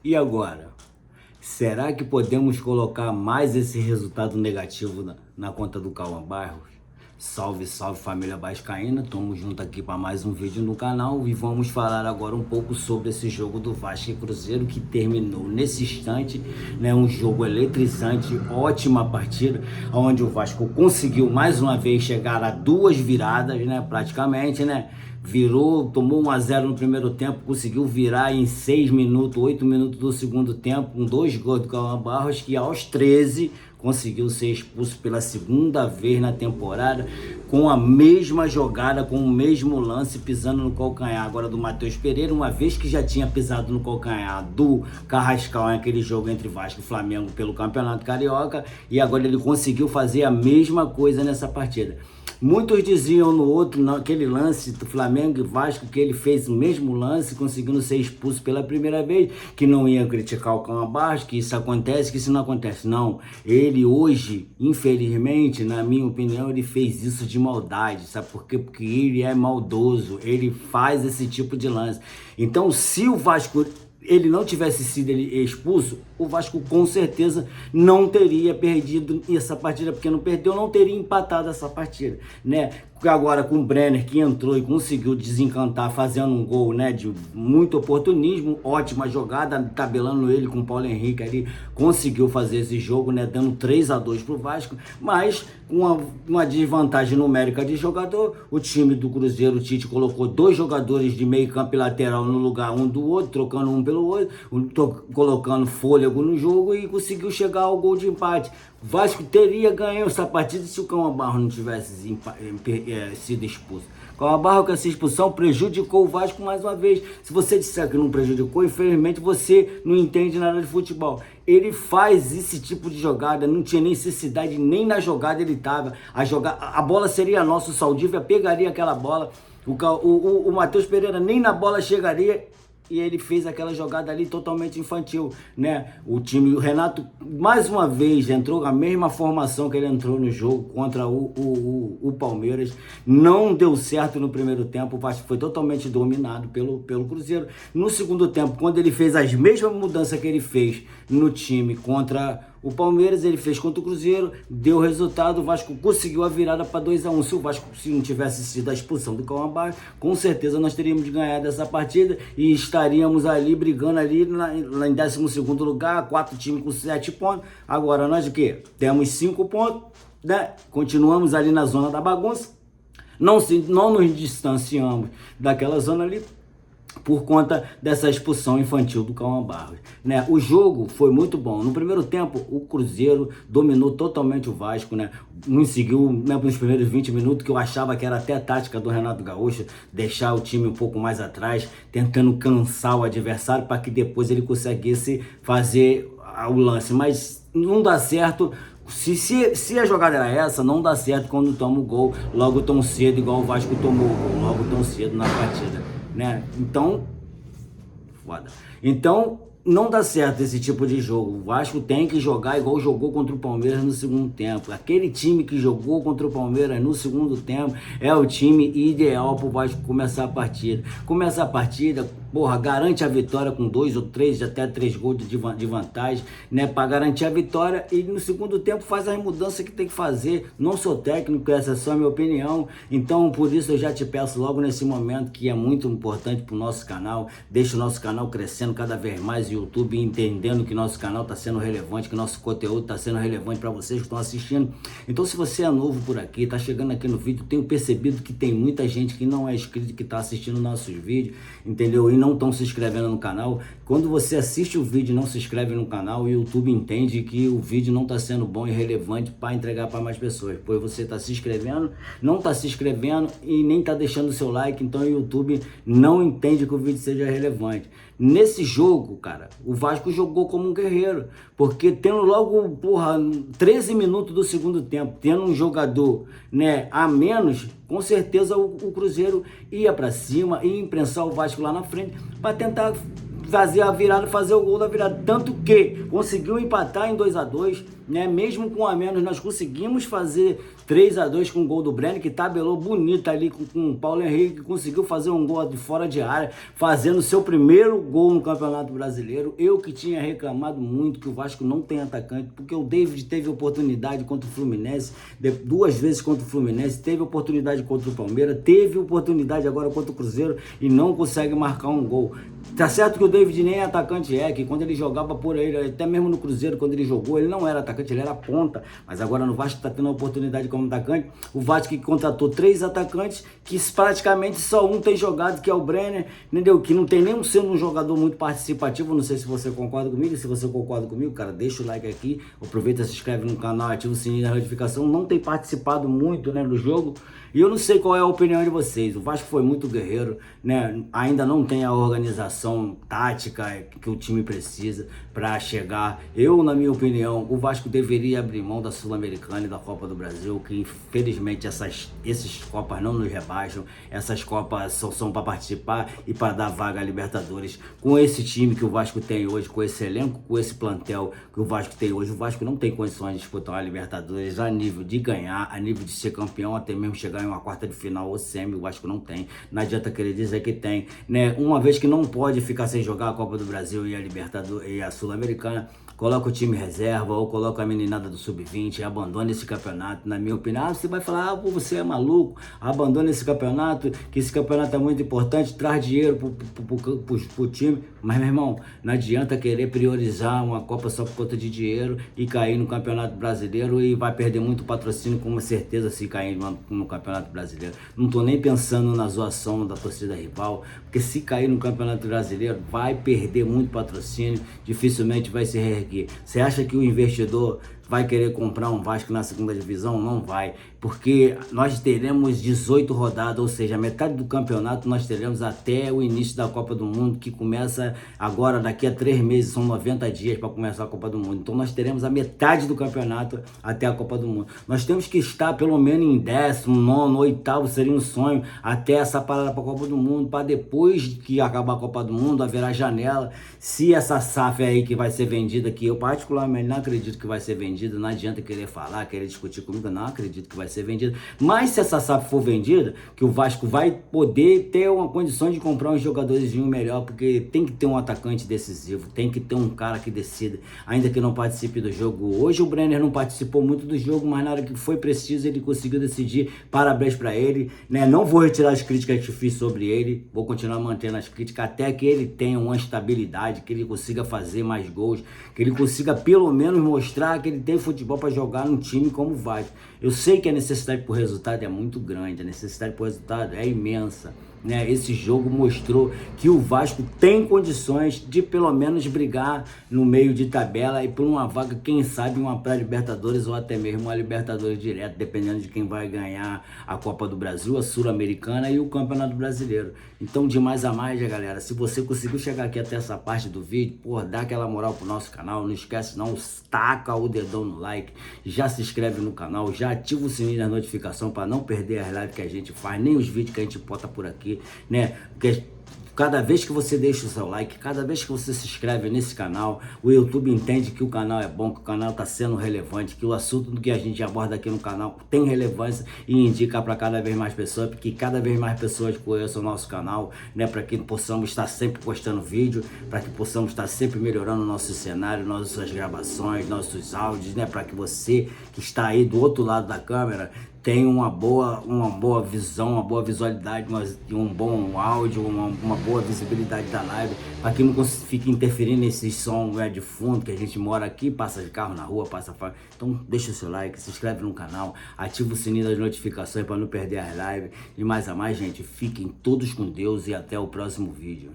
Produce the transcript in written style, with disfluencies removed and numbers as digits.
E agora? Será que podemos colocar mais esse resultado negativo na conta do Cauã Barros? Salve, salve família vascaína, estamos juntos aqui para mais um vídeo no canal e vamos falar agora um pouco sobre esse jogo do Vasco e Cruzeiro que terminou nesse instante, né? Um jogo eletrizante, ótima partida, onde o Vasco conseguiu mais uma vez chegar a duas viradas, né? Praticamente, né? Virou, tomou 1-0 no primeiro tempo, conseguiu virar em 6 minutos, 8 minutos do segundo tempo, com 2 gols do Cauã Barros, que aos 13 conseguiu ser expulso pela segunda vez na temporada, com a mesma jogada, com o mesmo lance, pisando no calcanhar agora do Matheus Pereira, uma vez que já tinha pisado no calcanhar do Carrascal em aquele jogo entre Vasco e Flamengo pelo Campeonato Carioca, e agora ele conseguiu fazer a mesma coisa nessa partida. Muitos diziam naquele lance do Flamengo e Vasco, que ele fez o mesmo lance, conseguindo ser expulso pela primeira vez, que não ia criticar o Cauã Barros, que isso acontece, que isso não acontece. Não, ele hoje, infelizmente, na minha opinião, ele fez isso de maldade, sabe por quê? Porque ele é maldoso, ele faz esse tipo de lance. Então, se o Vasco ele não tivesse sido expulso, o Vasco com certeza não teria perdido essa partida, porque não perdeu, não teria empatado essa partida, né? Agora com o Brenner, que entrou e conseguiu desencantar fazendo um gol, né, de muito oportunismo, ótima jogada, tabelando ele com o Paulo Henrique ali, conseguiu fazer esse jogo, né, dando 3-2 pro Vasco, mas com uma desvantagem numérica de jogador. O time do Cruzeiro, o Tite colocou 2 jogadores de meio campo e lateral no lugar um do outro, trocando um pelo outro, colocando fôlego no jogo e conseguiu chegar ao gol de empate. O Vasco teria ganho essa partida se o Cauã Barros não tivesse sido expulso. O Cauã Barros, com essa expulsão, prejudicou o Vasco mais uma vez. Se você disser que não prejudicou, infelizmente você não entende nada de futebol. Ele faz esse tipo de jogada, não tinha necessidade, nem na jogada ele estava. A bola seria nossa, o Saldívia pegaria aquela bola, o Matheus Pereira nem na bola chegaria. E ele fez aquela jogada ali totalmente infantil, né? O Renato, mais uma vez, entrou com a mesma formação que ele entrou no jogo contra o Palmeiras. Não deu certo no primeiro tempo, o Vasco foi totalmente dominado pelo Cruzeiro. No segundo tempo, quando ele fez as mesmas mudanças que ele fez no time contra o Palmeiras, ele fez contra o Cruzeiro, deu resultado, o Vasco conseguiu a virada para 2-1. Se o Vasco não tivesse sido a expulsão do Cauã Barros, com certeza nós teríamos ganhado essa partida e estaríamos ali brigando ali lá em 12º lugar, 4 times com 7 pontos. Agora nós o quê? Temos 5 pontos, né? Continuamos ali na zona da bagunça, não nos distanciamos daquela zona ali, por conta dessa expulsão infantil do Cauã Barros, né? O jogo foi muito bom. No primeiro tempo, o Cruzeiro dominou totalmente o Vasco, né? Não seguiu, né, nos primeiros 20 minutos, que eu achava que era até a tática do Renato Gaúcho, deixar o time um pouco mais atrás, tentando cansar o adversário para que depois ele conseguisse fazer o lance. Mas não dá certo. Se a jogada era essa, não dá certo quando toma o gol logo tão cedo, igual o Vasco tomou o gol logo tão cedo na partida, né? Então, foda. Então, não dá certo esse tipo de jogo. O Vasco tem que jogar igual jogou contra o Palmeiras no segundo tempo. Aquele time que jogou contra o Palmeiras no segundo tempo é o time ideal para o Vasco começar a partida. Começa a partida, porra, garante a vitória com 2 ou 3, até 3 gols de vantagem, né? Para garantir a vitória, e no segundo tempo faz as mudanças que tem que fazer. Não sou técnico, essa é só a minha opinião. Então, por isso eu já te peço logo nesse momento, que é muito importante para o nosso canal, deixa o nosso canal crescendo cada vez mais, o YouTube entendendo que nosso canal está sendo relevante, que nosso conteúdo está sendo relevante para vocês que estão assistindo. Então, se você é novo por aqui, está chegando aqui no vídeo, tenho percebido que tem muita gente que não é inscrito, que está assistindo nossos vídeos, entendeu? E não estão se inscrevendo no canal. Quando você assiste o vídeo e não se inscreve no canal, o YouTube entende que o vídeo não está sendo bom e relevante para entregar para mais pessoas, pois você está se inscrevendo, não está se inscrevendo e nem está deixando o seu like, então o YouTube não entende que o vídeo seja relevante. Nesse jogo, cara, o Vasco jogou como um guerreiro, porque tendo logo, porra, 13 minutos do segundo tempo, tendo um jogador, né, a menos, com certeza o Cruzeiro ia para cima, ia imprensar o Vasco lá na frente para tentar fazer a virada, fazer o gol da virada. Tanto que conseguiu empatar em 2-2, né? Mesmo com a menos, nós conseguimos fazer 3-2 com o gol do Brenner, que tabelou bonito ali com o Paulo Henrique, que conseguiu fazer um gol de fora de área, fazendo seu primeiro gol no Campeonato Brasileiro. Eu que tinha reclamado muito que o Vasco não tem atacante, porque o David teve oportunidade contra o Fluminense, 2 vezes contra o Fluminense, teve oportunidade contra o Palmeiras, teve oportunidade agora contra o Cruzeiro e não consegue marcar um gol. Tá certo que o David nem atacante que quando ele jogava por aí, até mesmo no Cruzeiro, quando ele jogou, ele não era atacante, ele era ponta, mas agora no Vasco tá tendo a oportunidade como atacante. O Vasco que contratou 3 atacantes, que praticamente só um tem jogado, que é o Brenner, entendeu? Que não tem nem sendo um jogador muito participativo. Não sei se você concorda comigo. Se você concorda comigo, cara, deixa o like aqui, aproveita, se inscreve no canal, ativa o sininho da notificação. Não tem participado muito, né, no jogo, e eu não sei qual é a opinião de vocês. O Vasco foi muito guerreiro, né? Ainda não tem a organização tática que o time precisa para chegar. Eu, na minha opinião, o Vasco deveria abrir mão da Sul-Americana e da Copa do Brasil, que infelizmente esses Copas não nos rebaixam. Essas Copas são para participar e para dar vaga a Libertadores. Com esse time que o Vasco tem hoje, com esse elenco, com esse plantel que o Vasco tem hoje, o Vasco não tem condições de disputar uma Libertadores a nível de ganhar, a nível de ser campeão, até mesmo chegar em uma quarta de final ou semi. O Vasco não tem. Não adianta querer dizer que tem, né? Uma vez que não pode ficar sem jogar a Copa do Brasil e a Libertadores e a Sul-Americana, coloca o time reserva ou coloca a meninada do Sub-20 e abandona esse campeonato. Na minha opinião, você vai falar, pô, você é maluco, abandona esse campeonato, que esse campeonato é muito importante, traz dinheiro pro time. Mas, meu irmão, não adianta querer priorizar uma Copa só por conta de dinheiro e cair no Campeonato Brasileiro, e vai perder muito patrocínio, com uma certeza, se cair no Campeonato Brasileiro. Não tô nem pensando na zoação da torcida rival, porque se cair no Campeonato Brasileiro, vai perder muito patrocínio, dificilmente vai se reerguer. Você acha que o investidor vai querer comprar um Vasco na segunda divisão? Não vai, porque nós teremos 18 rodadas, ou seja, metade do campeonato nós teremos até o início da Copa do Mundo, que começa agora, daqui a 3 meses, são 90 dias para começar a Copa do Mundo. Então nós teremos a metade do campeonato até a Copa do Mundo. Nós temos que estar pelo menos em 10º, 9º, 8º, seria um sonho, até essa parada para a Copa do Mundo, para depois que acabar a Copa do Mundo, haverá janela. Se essa SAF aí que vai ser vendida, que eu particularmente não acredito que vai ser vendida, não adianta querer falar, querer discutir comigo, eu não acredito que vai ser vendida. Mas se essa SAF for vendida, que o Vasco vai poder ter uma condição de comprar uns jogadores melhor, porque tem que ter um atacante decisivo, tem que ter um cara que decida, ainda que não participe do jogo. Hoje o Brenner não participou muito do jogo, mas na hora que foi preciso ele conseguiu decidir. Parabéns para ele, né? Não vou retirar as críticas que fiz sobre ele, vou continuar mantendo as críticas até que ele tenha uma estabilidade, que ele consiga fazer mais gols, que ele consiga pelo menos mostrar que ele tem futebol para jogar num time como o Vasco. Eu sei que a necessidade por resultado é muito grande, a necessidade por resultado é imensa, né? Esse jogo mostrou que o Vasco tem condições de pelo menos brigar no meio de tabela e por uma vaga, quem sabe uma pré-Libertadores ou até mesmo uma Libertadores direto, dependendo de quem vai ganhar a Copa do Brasil, a Sul-Americana e o Campeonato Brasileiro. Então, de mais a mais, galera, se você conseguiu chegar aqui até essa parte do vídeo, pô, dá aquela moral pro nosso canal, não esquece não, taca o dedão no like, já se inscreve no canal, já ativa o sininho da notificação para não perder as lives que a gente faz, nem os vídeos que a gente bota por aqui, né? Porque cada vez que você deixa o seu like, cada vez que você se inscreve nesse canal, o YouTube entende que o canal é bom, que o canal está sendo relevante, que o assunto que a gente aborda aqui no canal tem relevância e indica para cada vez mais pessoas, porque cada vez mais pessoas conheçam o nosso canal, né? Para que possamos estar sempre postando vídeo, para que possamos estar sempre melhorando o nosso cenário, nossas gravações, nossos áudios, né? Para que você que está aí do outro lado da câmera tem uma boa visão, uma boa visualidade, um bom áudio, uma boa visibilidade da live, para que não fique interferindo nesse som de fundo, que a gente mora aqui, passa de carro na rua, passa. Então deixa o seu like, se inscreve no canal, ativa o sininho das notificações para não perder as lives. De mais a mais, gente, fiquem todos com Deus e até o próximo vídeo.